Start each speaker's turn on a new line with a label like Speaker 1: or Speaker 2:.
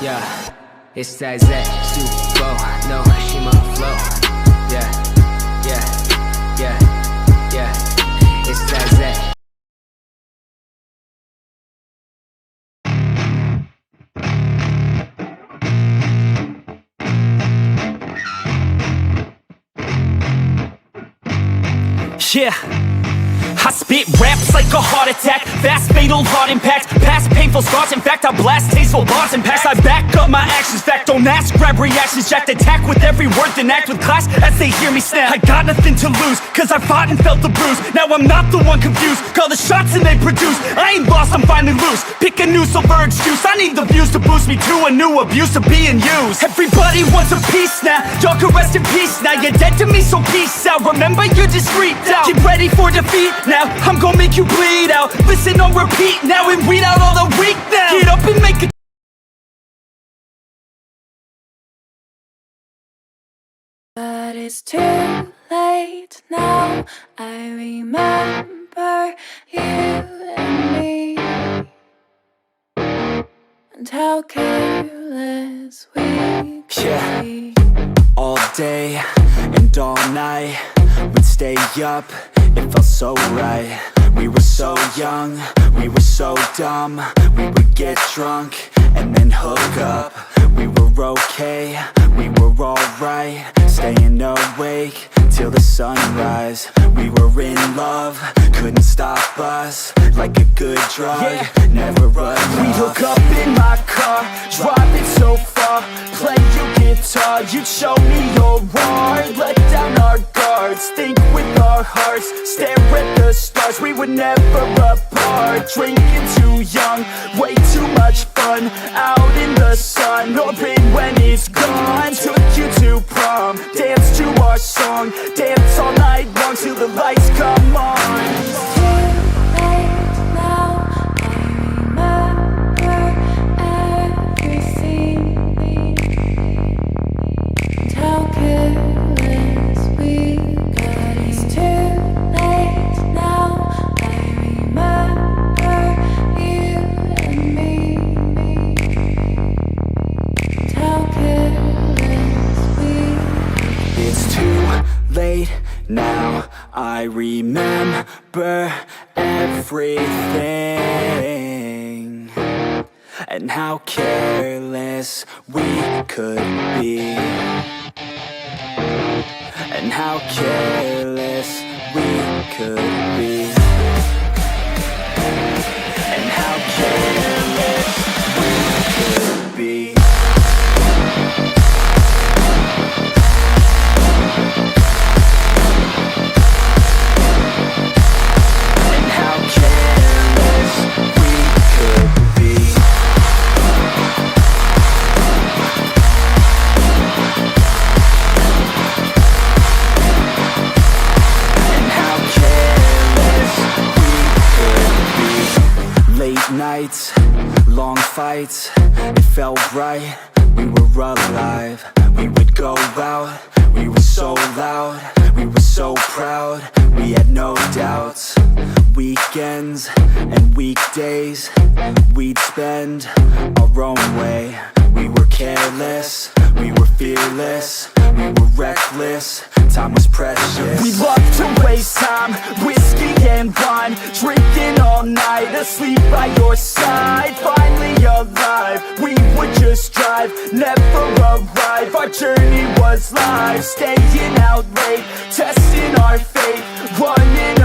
Speaker 1: Yeah, it's that Super, no, Shima flow. Yeah, yeah, yeah, yeah, it's that Z.
Speaker 2: Yeah, I spit raps like a heart attack, fast fatal heart impact, past painful scars, in fact I blast tasteful bars and packs. I back up my actions, fact don't ask, grab reactions, jacked attack with every word, then act with class as they hear me snap. I got nothing to lose, cause I fought and felt the bruise, now I'm not the one confused, call the shots and they produce, I ain't lost, I'm finally loose, pick a new silver excuse, I need the views to boost me to a new abuse of being used. Everybody wants a piece now, y'all can rest in peace now, you're dead to me so peace out, remember you're just freaked out, get ready for defeat now, I'm gonna make you bleed out, listen on repeat now and weed out all the weak now, get up and make a
Speaker 3: but it's too late now, I remember you and me, and how careless we could be.
Speaker 2: all day and all night, we'd stay up, it felt so right. We were so young, we were so dumb, we would get drunk and then hook up. We were okay, we were alright, staying awake till the sunrise. We were in love, couldn't stop us, like a good drug, never run off.
Speaker 4: We hook up in my car, driving so far, play you guitar, you'd show me your art, let down our guards, think with our hearts, stare at the stars, we were never apart, drinking too young, way too much fun, out in the sun, orbit when it's gone, took you to prom, dance to our song, dance all night long till the lights come on.
Speaker 2: Now I remember everything, and how careless we could be, and how careless we could be, and how careless we could be. Nights, long fights, it felt right, we were alive, we would go out, we were so loud, we were so proud, we had no doubts, weekends and weekdays, we'd spend our own way, we were careless, we were fearless, we were reckless, time was precious.
Speaker 4: We loved to waste time, whiskey and wine, drinking all night, asleep by your side, finally alive, we would just drive, never arrive, our journey was live, staying out late, testing our fate, running